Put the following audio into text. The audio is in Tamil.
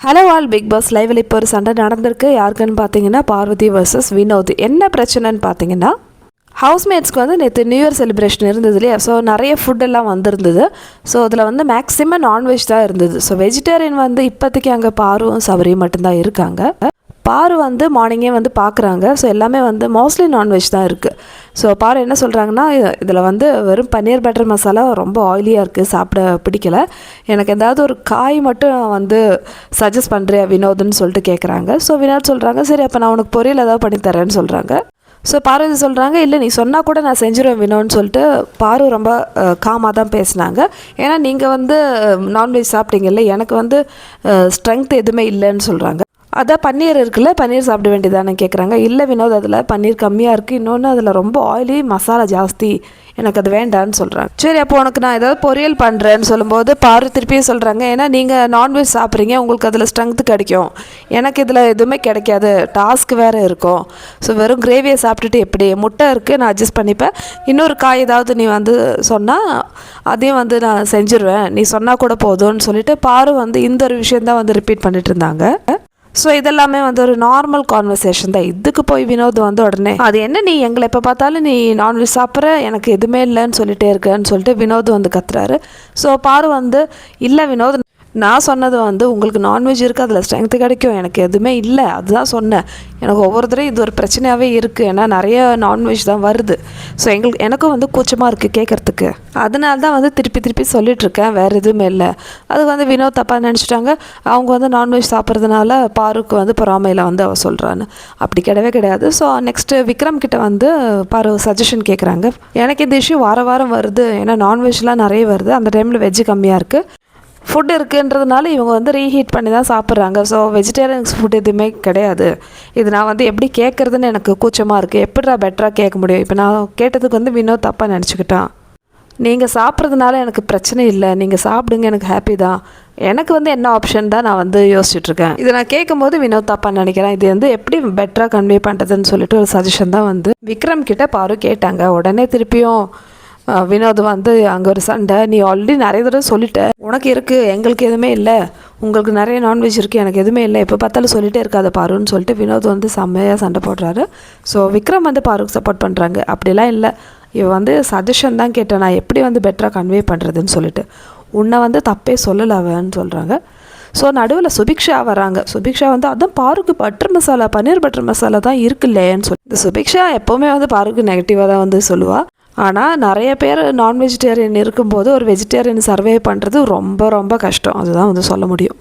ஹலோ ஆல் பிக் பாஸ் லைவில் இப்போ ஒரு சண்டை நடந்திருக்கு. யாருக்குன்னு பார்த்தீங்கன்னா பார்வதி வர்சஸ் வினோத். என்ன பிரச்சனைன்னு பார்த்தீங்கன்னா ஹவுஸ்மேட்ஸ்க்கு வந்து நேற்று நியூ இயர் செலிப்ரேஷன் இருந்தது இல்லையா. ஸோ நிறைய ஃபுட்டெல்லாம் வந்திருந்தது. ஸோ அதில் வந்து மேக்ஸிமம் நான்வெஜ் தான் இருந்தது. ஸோ வெஜிடேரியன் வந்து இப்போதைக்கு அங்கே பாருவும் சபரியும் மட்டும்தான் இருக்காங்க. பாரு வந்து மார்னிங்கே வந்து பார்க்குறாங்க. ஸோ எல்லாமே வந்து மோஸ்ட்லி நான்வெஜ் தான் இருக்குது. ஸோ பாரு என்ன சொல்கிறாங்கன்னா, இதில் வந்து வெறும் பன்னீர் பட்டர் மசாலா ரொம்ப ஆயிலியாக இருக்குது, சாப்பிட பிடிக்கல, எனக்கு ஏதாவது ஒரு காய் மட்டும் வந்து சஜஸ்ட் பண்ணுறியா வினோத்னு சொல்லிட்டு கேட்குறாங்க. ஸோ வினோத் சொல்கிறாங்க, சரி அப்போ நான் உனக்கு பொரியல் ஏதாவது பண்ணித்தரேன்னு சொல்கிறாங்க. ஸோ பார்வதி சொல்கிறாங்க, இல்லை நீ சொன்னால் கூட நான் செஞ்சுருவேன் வினோன்னு சொல்லிட்டு பாரு ரொம்ப காமாக தான் பேசினாங்க. ஏன்னா நீங்கள் வந்து நான்வெஜ் சாப்பிட்டீங்கல்ல, எனக்கு வந்து ஸ்ட்ரென்த் எதுவுமே இல்லைன்னு சொல்கிறாங்க. அதான் பன்னீர் இருக்குல்ல, பன்னீர் சாப்பிட வேண்டியதானே கேட்குறாங்க. இல்லை வினோத், அதில் பன்னீர் கம்மியாக இருக்குது, இன்னொன்று அதில் ரொம்ப ஆயிலி மசாலா ஜாஸ்தி, எனக்கு அது வேண்டான்னு சொல்கிறாங்க. சரி அப்போ உனக்கு நான் ஏதாவது பொரியல் பண்ணுறேன்னு சொல்லும்போது பாரு திருப்பியும் சொல்கிறாங்க, ஏன்னா நீங்கள் நான்வெஜ் சாப்பிட்றீங்க, உங்களுக்கு அதில் ஸ்ட்ரென்த்து கிடைக்கும், எனக்கு இதில் எதுவுமே கிடைக்காது, டாஸ்க் வேறு இருக்கும். ஸோ வெறும் கிரேவியை சாப்பிட்டுட்டு எப்படி, முட்டை இருக்குது நான் அட்ஜஸ்ட் பண்ணிப்பேன், இன்னொரு காய் ஏதாவது நீ வந்து சொன்னால் அதையும் வந்து நான் செஞ்சுருவேன், நீ சொன்னால் கூட போதும்னு சொல்லிட்டு பாரு வந்து இந்த ஒரு விஷயந்தான் வந்து ரிப்பீட் பண்ணிட்டு இருந்தாங்க. ஸோ இதெல்லாமே வந்து ஒரு நார்மல் கான்வர்சேஷன் தான். இதுக்கு போய் வினோத் வந்து உடனே அது என்ன நீ எங்களை எப்போ பார்த்தாலும் நீ நான்வெஜ் சாப்பிட்ற, எனக்கு எதுவுமே இல்லைன்னு சொல்லிட்டே இருக்கேன்னு சொல்லிட்டு வினோத் வந்து கத்துறாரு. ஸோ பாரு வந்து இல்லை வினோத், நான் சொன்னது வந்து உங்களுக்கு நான்வெஜ் இருக்குது, அதில் ஸ்ட்ரென்த்து கிடைக்கும், எனக்கு எதுவுமே இல்லை அதுதான் சொன்னேன், எனக்கு ஒவ்வொரு தடவை இது ஒரு பிரச்சனையாகவே இருக்குது, ஏன்னா நிறைய நான்வெஜ் தான் வருது. ஸோ எனக்கும் வந்து கூச்சமாக இருக்குது கேட்குறதுக்கு, அதனால தான் வந்து திருப்பி சொல்லிகிட்ருக்கேன், வேறு எதுவுமே இல்லை. அது வந்து வினோத் தப்பாக நினச்சிட்டாங்க, அவங்க வந்து நான்வெஜ் சாப்பிட்றதுனால பாருக்கு வந்து பொறாமையில் வந்து அவள் சொல்கிறான்னு. அப்படி கிடையாது. ஸோ நெக்ஸ்ட்டு விக்ரம் கிட்ட வந்து பாரு சஜஷன் கேட்குறாங்க. எனக்கு இந்த இஷ்யூ வாரம் வருது, ஏன்னா நான்வெஜ்லாம் நிறைய வருது, அந்த டைமில் வெஜ்ஜு கம்மியாக இருக்குது, ஃபுட் இருக்குன்றதுனால இவங்க வந்து ரீஹீட் பண்ணி தான் சாப்பிட்றாங்க. ஸோ வெஜிடேரியன்ஸ் ஃபுட் எதுவுமே கிடையாது, இது நான் வந்து எப்படி கேட்குறதுன்னு எனக்கு கூச்சமாக இருக்குது, எப்படிடா பெட்டராக கேட்க முடியும். இப்போ நான் கேட்டதுக்கு வந்து வினோத் தப்பாக நினச்சிக்கிட்டான். நீங்கள் சாப்பிட்றதுனால எனக்கு பிரச்சனை இல்லை, நீங்கள் சாப்பிடுங்க, எனக்கு ஹாப்பி தான், எனக்கு வந்து என்ன ஆப்ஷன் தான் நான் வந்து யோசிச்சுட்ருக்கேன். இதை நான் கேட்கும்போது வினோத் தப்பாக நினைக்கிறேன், இது வந்து எப்படி பெட்டராக கன்வே பண்ணுறதுன்னு சொல்லிட்டு ஒரு சஜஷன் தான் வந்து விக்ரம் கிட்ட பாரு கேட்டாங்க. உடனே திருப்பியும் வினோத் வந்து அங்கே ஒரு சண்டை, நீ ஆல்ரெடி நிறைய தடவை சொல்லிட்ட, உனக்கு இருக்குது எங்களுக்கு எதுவுமே இல்லை, உங்களுக்கு நிறைய நான்வெஜ் இருக்குது எனக்கு எதுவுமே இல்லை, எப்போ பார்த்தாலும் சொல்லிகிட்டே இருக்காது பாருன்னு சொல்லிட்டு வினோத் வந்து செம்மையாக சண்டை போடுறாரு. ஸோ விக்ரம் வந்து பாருக்கு சப்போர்ட் பண்ணுறாங்க. அப்படிலாம் இல்லை, இவன் வந்து சஜஷன் தான் கேட்டேன், நான் எப்படி வந்து பெட்டராக கன்வே பண்ணுறதுன்னு சொல்லிட்டு, உன்னை வந்து தப்பே சொல்லலை அவன்னு சொல்கிறாங்க. ஸோ நடுவில் சுபிக்ஷா வராங்க. சுபிக்ஷா வந்து அதான் பாருக்கு பட்டர் மசாலா, பன்னீர் பட்டர் மசாலா தான் இருக்குல்லேன்னு சொல்லி, இந்த சுபிக்ஷா எப்போவுமே வந்து பாருக்கு நெகட்டிவாக தான் வந்து சொல்லுவாள். ஆனால் நிறைய பேர் நான் வெஜிடேரியன் இருக்கும்போது ஒரு வெஜிடேரியன் சர்வே பண்ணுறது ரொம்ப கஷ்டம், அதுதான் வந்து சொல்ல முடியும்.